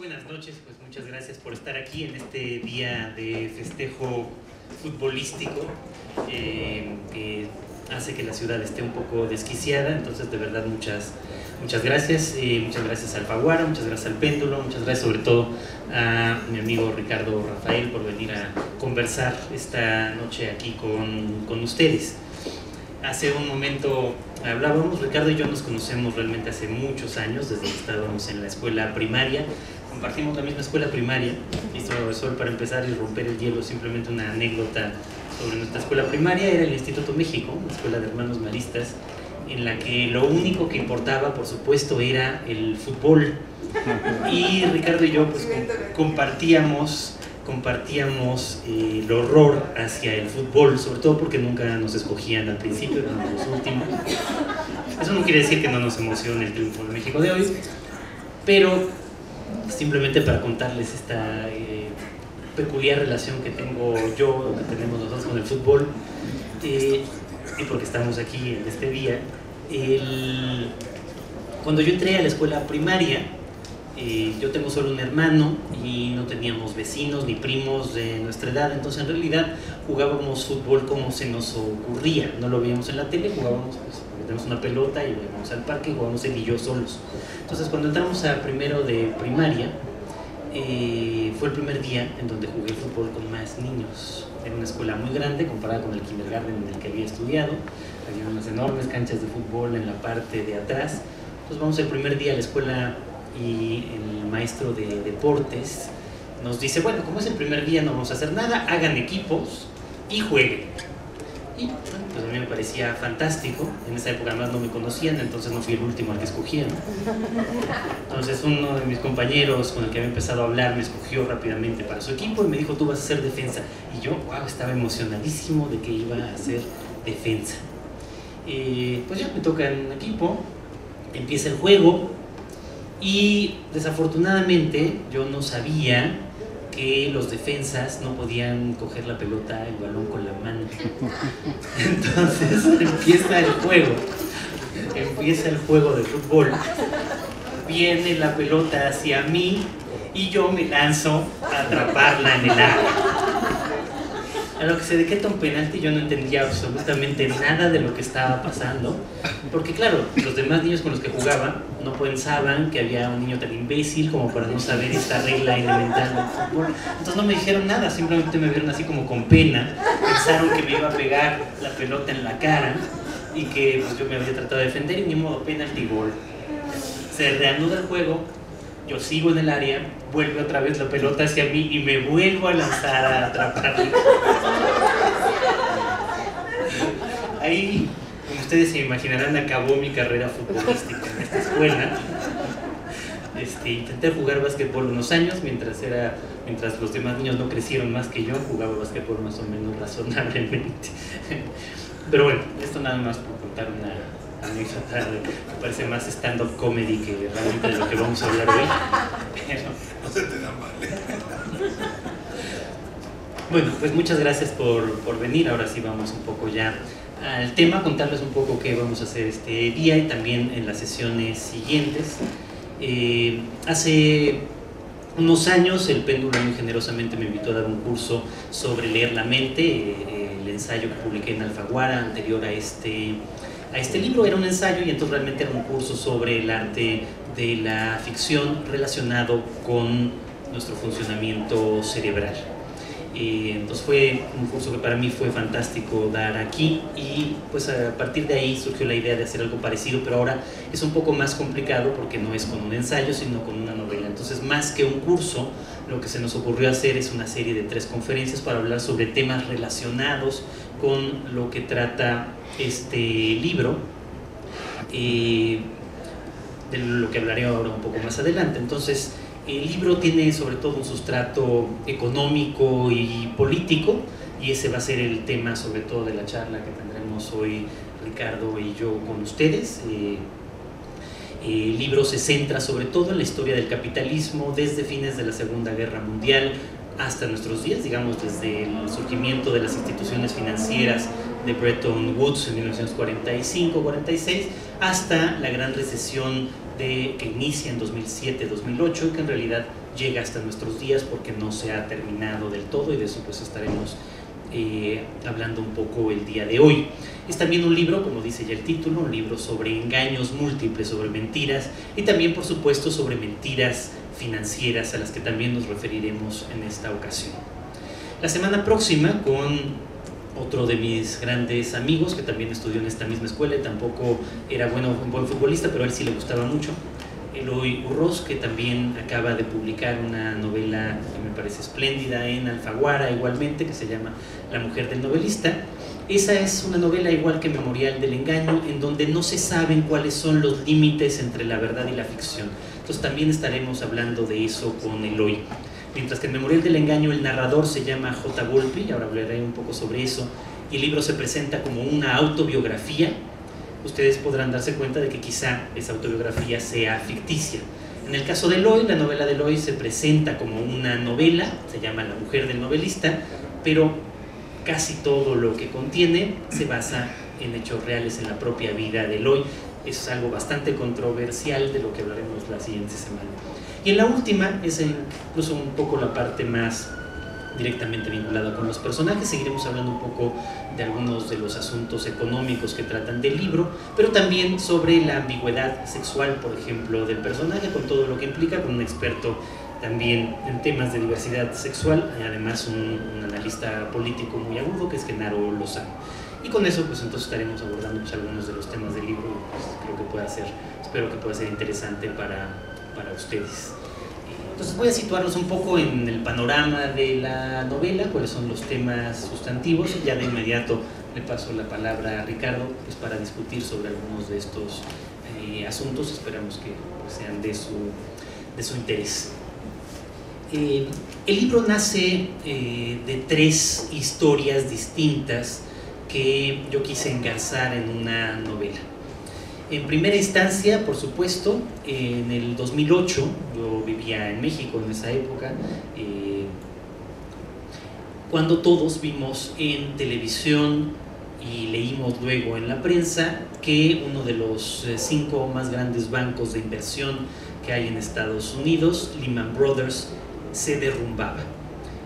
buenas noches, pues muchas gracias por estar aquí en este día de festejo futbolístico que hace que la ciudad esté un poco desquiciada. Entonces, de verdad, muchas gracias. Muchas gracias a Alfaguara, muchas gracias al Péndulo, muchas gracias sobre todo a mi amigo Ricardo Rafael por venir a conversar esta noche aquí con ustedes. Hace un momento hablábamos, Ricardo y yo nos conocemos realmente hace muchos años, desde que estábamos en la escuela primaria, compartimos la misma escuela primaria, y solo para empezar y romper el hielo, simplemente una anécdota sobre nuestra escuela primaria. Era el Instituto México, una escuela de hermanos maristas, en la que lo único que importaba, por supuesto, era el fútbol. Y Ricardo y yo pues compartíamos el horror hacia el fútbol, sobre todo porque nunca nos escogían al principio, éramos los últimos. Eso no quiere decir que no nos emocione el triunfo de México de hoy, pero simplemente para contarles esta peculiar relación que tengo yo, que tenemos nosotros con el fútbol, y porque estamos aquí en este día. Cuando yo entré a la escuela primaria, yo tengo solo un hermano y no teníamos vecinos ni primos de nuestra edad, entonces en realidad jugábamos fútbol como se nos ocurría, no lo veíamos en la tele, jugábamos, pues, tenemos una pelota y íbamos al parque y jugábamos él y yo solos. Entonces cuando entramos a primero de primaria, fue el primer día en donde jugué fútbol con más niños. Era una escuela muy grande comparada con el kindergarten en el que había estudiado, había unas enormes canchas de fútbol en la parte de atrás. Entonces vamos el primer día a la escuela y el maestro de deportes nos dice, bueno, como es el primer día no vamos a hacer nada, hagan equipos y jueguen. Y pues a mí me parecía fantástico. En esa época además no me conocían, entonces no fui el último al que escogían. Entonces uno de mis compañeros con el que había empezado a hablar me escogió rápidamente para su equipo y me dijo, tú vas a hacer defensa. Y yo, wow, estaba emocionadísimo de que iba a hacer defensa. Pues ya me toca en un equipo, empieza el juego y desafortunadamente yo no sabía que los defensas no podían coger la pelota, el balón con la mano. Entonces empieza el juego de fútbol, viene la pelota hacia mí y yo me lanzo a atraparla en el área. A lo que se decreta un penalti, yo no entendía absolutamente nada de lo que estaba pasando, porque claro, los demás niños con los que jugaba no pensaban que había un niño tan imbécil como para no saber esta regla elemental del fútbol. Entonces no me dijeron nada, simplemente me vieron así como con pena, pensaron que me iba a pegar la pelota en la cara y que pues, yo me había tratado de defender y ni modo, penalti, gol. Se reanuda el juego, yo sigo en el área, vuelve otra vez la pelota hacia mí y me vuelvo a lanzar a atraparla. Ahí, como ustedes se imaginarán, acabó mi carrera futbolística en esta escuela. Intenté jugar básquetbol unos años, mientras los demás niños no crecieron más que yo, jugaba básquetbol más o menos razonablemente. Pero bueno, esto nada más por contar una anécdota, me parece más stand-up comedy que realmente de lo que vamos a hablar hoy. Pero no se te da mal. Bueno, pues muchas gracias por venir. Ahora sí vamos un poco ya al tema, contarles un poco qué vamos a hacer este día y también en las sesiones siguientes. Hace unos años el Péndulo muy generosamente me invitó a dar un curso sobre leer la mente, el ensayo que publiqué en Alfaguara anterior a este libro era un ensayo y entonces realmente era un curso sobre el arte de la ficción relacionado con nuestro funcionamiento cerebral. Entonces fue un curso que para mí fue fantástico dar aquí y pues a partir de ahí surgió la idea de hacer algo parecido, pero ahora es un poco más complicado porque no es con un ensayo sino con una novela. Entonces más que un curso, lo que se nos ocurrió hacer es una serie de 3 conferencias para hablar sobre temas relacionados con lo que trata este libro, de lo que hablaré ahora un poco más adelante. Entonces el libro tiene sobre todo un sustrato económico y político y ese va a ser el tema sobre todo de la charla que tendremos hoy Ricardo y yo con ustedes. El libro se centra sobre todo en la historia del capitalismo desde fines de la Segunda Guerra Mundial hasta nuestros días, digamos desde el surgimiento de las instituciones financieras de Bretton Woods en 1945-46 hasta la gran recesión que inicia en 2007-2008 y que en realidad llega hasta nuestros días porque no se ha terminado del todo, y de eso pues estaremos hablando un poco el día de hoy. Es también un libro, como dice ya el título, un libro sobre engaños múltiples, sobre mentiras, y también por supuesto sobre mentiras financieras, a las que también nos referiremos en esta ocasión. La semana próxima, con otro de mis grandes amigos que también estudió en esta misma escuela y tampoco era un buen futbolista, pero a él sí le gustaba mucho, Eloy Urroz, que también acaba de publicar una novela que me parece espléndida en Alfaguara igualmente, que se llama La mujer del novelista. Esa es una novela igual que Memorial del engaño, en donde no se saben cuáles son los límites entre la verdad y la ficción. Entonces también estaremos hablando de eso con Eloy. Mientras que en Memorial del engaño el narrador se llama J. Volpi, y ahora hablaré un poco sobre eso, y el libro se presenta como una autobiografía. Ustedes podrán darse cuenta de que quizá esa autobiografía sea ficticia. En el caso de Eloy, la novela de Eloy se presenta como una novela, se llama La mujer del novelista, pero casi todo lo que contiene se basa en hechos reales, en la propia vida de Eloy. Es algo bastante controversial, de lo que hablaremos la siguiente semana. Y en la última es incluso un poco la parte más directamente vinculada con los personajes. Seguiremos hablando un poco de algunos de los asuntos económicos que tratan del libro, pero también sobre la ambigüedad sexual, por ejemplo, del personaje, con todo lo que implica, con un experto también en temas de diversidad sexual, y además un analista político muy agudo, que es Genaro Lozano. Y con eso, pues entonces estaremos abordando pues, algunos de los temas del libro, pues, espero que pueda ser interesante para ustedes. Entonces voy a situarlos un poco en el panorama de la novela, cuáles son los temas sustantivos, y ya de inmediato le paso la palabra a Ricardo pues, para discutir sobre algunos de estos asuntos. Esperamos que pues, sean de su interés. El libro nace de tres historias distintas que yo quise engarzar en una novela. En primera instancia, por supuesto, en el 2008, yo vivía en México en esa época, cuando todos vimos en televisión y leímos luego en la prensa que uno de los 5 más grandes bancos de inversión que hay en Estados Unidos, Lehman Brothers, se derrumbaba.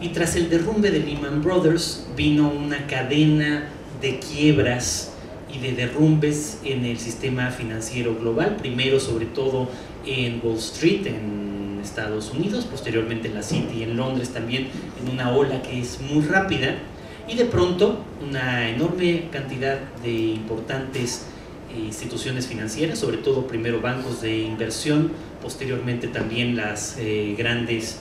Y tras el derrumbe de Lehman Brothers vino una cadena de quiebras y de derrumbes en el sistema financiero global, primero sobre todo en Wall Street, en Estados Unidos, posteriormente en la City, en Londres también, en una ola que es muy rápida, y de pronto una enorme cantidad de importantes instituciones financieras, sobre todo primero bancos de inversión, posteriormente también las grandes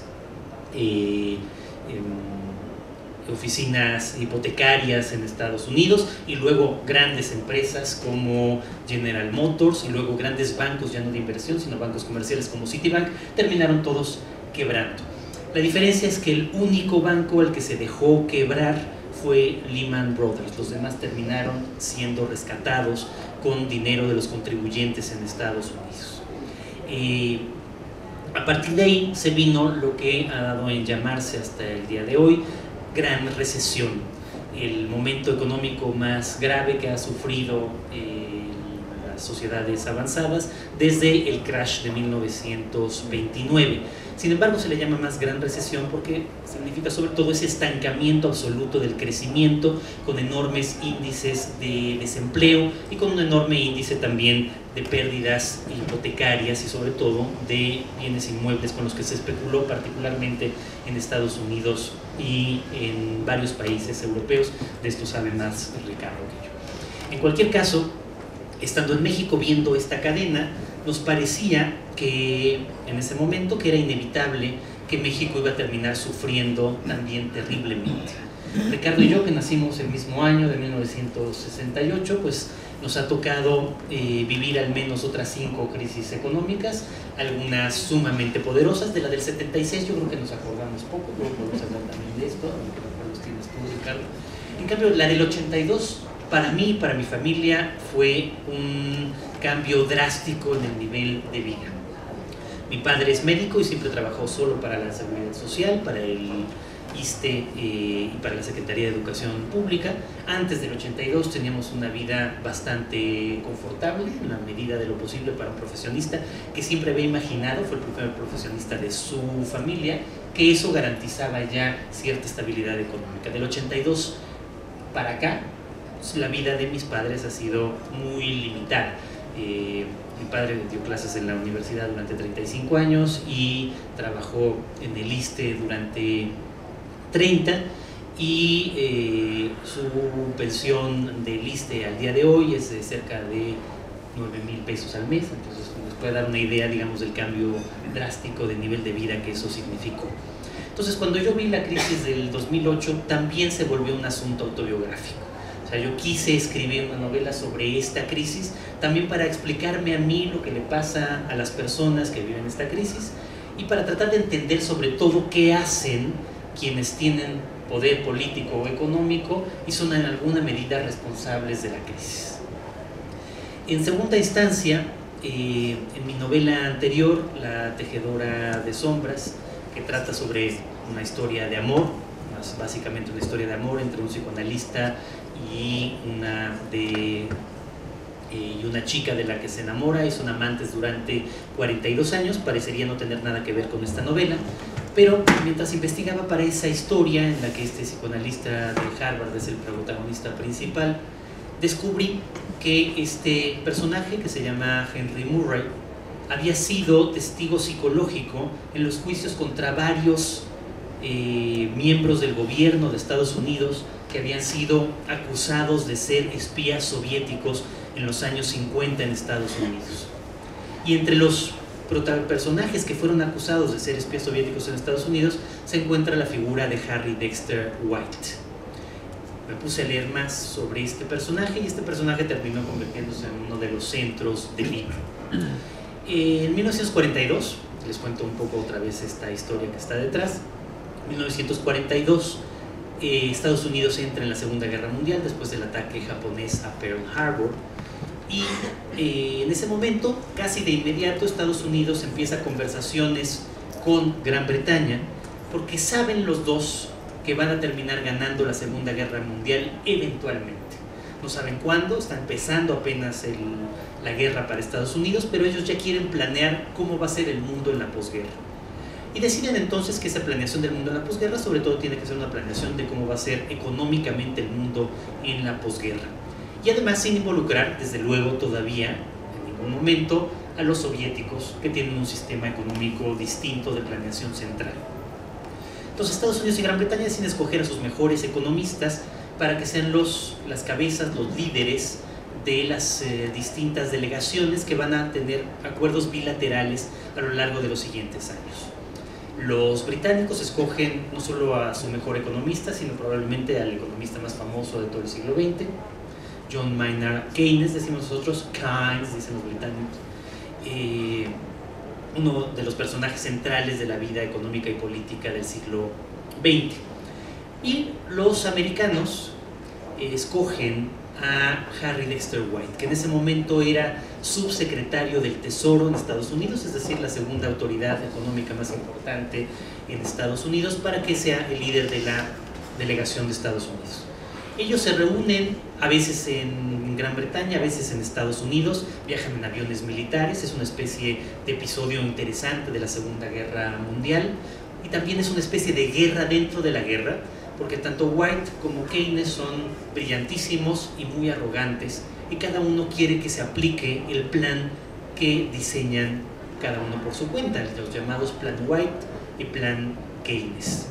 oficinas hipotecarias en Estados Unidos, y luego grandes empresas como General Motors, y luego grandes bancos ya no de inversión sino bancos comerciales como Citibank, terminaron todos quebrando. La diferencia es que el único banco al que se dejó quebrar fue Lehman Brothers. Los demás terminaron siendo rescatados con dinero de los contribuyentes en Estados Unidos. A partir de ahí se vino lo que ha dado en llamarse hasta el día de hoy Gran Recesión, el momento económico más grave que ha sufrido las sociedades avanzadas desde el crash de 1929. Sin embargo, se le llama más Gran Recesión porque significa sobre todo ese estancamiento absoluto del crecimiento, con enormes índices de desempleo y con un enorme índice también de pérdidas hipotecarias y sobre todo de bienes inmuebles con los que se especuló particularmente en Estados Unidos y en varios países europeos. De esto sabe más Ricardo que yo. En cualquier caso, estando en México viendo esta cadena, nos parecía que en ese momento que era inevitable que México iba a terminar sufriendo también terriblemente. Ricardo y yo, que nacimos el mismo año de 1968, pues nos ha tocado vivir al menos otras 5 crisis económicas, algunas sumamente poderosas. De la del 76 yo creo que nos acordamos poco, luego podemos hablar también de esto, aunque no los tienes tú, Ricardo. En cambio, la del 82, para mí y para mi familia, fue un cambio drástico en el nivel de vida. Mi padre es médico y siempre trabajó solo para la Seguridad Social, para el ISSSTE y para la Secretaría de Educación Pública. Antes del 82 teníamos una vida bastante confortable, en la medida de lo posible para un profesionista que siempre había imaginado, fue el primer profesionista de su familia, que eso garantizaba ya cierta estabilidad económica. Del 82 para acá, la vida de mis padres ha sido muy limitada. Mi padre dio clases en la universidad durante 35 años y trabajó en el ISSSTE durante 30, y su pensión del ISSSTE al día de hoy es de cerca de 9,000 pesos al mes. Entonces les puede dar una idea, digamos, del cambio drástico de nivel de vida que eso significó. Entonces, cuando yo vi la crisis del 2008, también se volvió un asunto autobiográfico. O sea, yo quise escribir una novela sobre esta crisis, también para explicarme a mí lo que le pasa a las personas que viven esta crisis y para tratar de entender sobre todo qué hacen quienes tienen poder político o económico y son en alguna medida responsables de la crisis. En segunda instancia, en mi novela anterior, La tejedora de sombras, que trata sobre una historia de amor, básicamente una historia de amor entre un psicoanalista y una chica de la que se enamora, y son amantes durante 42 años, parecería no tener nada que ver con esta novela, pero mientras investigaba para esa historia en la que este psicoanalista de Harvard es el protagonista principal, descubrí que este personaje, que se llama Henry Murray, había sido testigo psicológico en los juicios contra varios miembros del gobierno de Estados Unidos que habían sido acusados de ser espías soviéticos en los años 50 en Estados Unidos. Y entre los personajes que fueron acusados de ser espías soviéticos en Estados Unidos se encuentra la figura de Harry Dexter White. Me puse a leer más sobre este personaje y este personaje terminó convirtiéndose en uno de los centros del libro. En 1942, les cuento un poco otra vez esta historia que está detrás. En 1942, Estados Unidos entra en la Segunda Guerra Mundial después del ataque japonés a Pearl Harbor, y en ese momento, casi de inmediato, Estados Unidos empieza conversaciones con Gran Bretaña porque saben los dos que van a terminar ganando la Segunda Guerra Mundial eventualmente. No saben cuándo, está empezando apenas la guerra para Estados Unidos, pero ellos ya quieren planear cómo va a ser el mundo en la posguerra. Y deciden entonces que esa planeación del mundo en la posguerra sobre todo tiene que ser una planeación de cómo va a ser económicamente el mundo en la posguerra. Y además sin involucrar, desde luego, todavía en ningún momento a los soviéticos, que tienen un sistema económico distinto de planeación central. Entonces Estados Unidos y Gran Bretaña deciden escoger a sus mejores economistas para que sean las cabezas, los líderes de las distintas delegaciones que van a tener acuerdos bilaterales a lo largo de los siguientes años. Los británicos escogen no solo a su mejor economista, sino probablemente al economista más famoso de todo el siglo XX, John Maynard Keynes, decimos nosotros, Keynes, dicen los británicos, uno de los personajes centrales de la vida económica y política del siglo XX. Y los americanos escogen a Harry Dexter White, que en ese momento era subsecretario del Tesoro en Estados Unidos, es decir, la segunda autoridad económica más importante en Estados Unidos, para que sea el líder de la delegación de Estados Unidos. Ellos se reúnen a veces en Gran Bretaña, a veces en Estados Unidos, viajan en aviones militares, es una especie de episodio interesante de la Segunda Guerra Mundial, y también es una especie de guerra dentro de la guerra, porque tanto White como Keynes son brillantísimos y muy arrogantes, y cada uno quiere que se aplique el plan que diseñan cada uno por su cuenta, los llamados Plan White y Plan Keynes.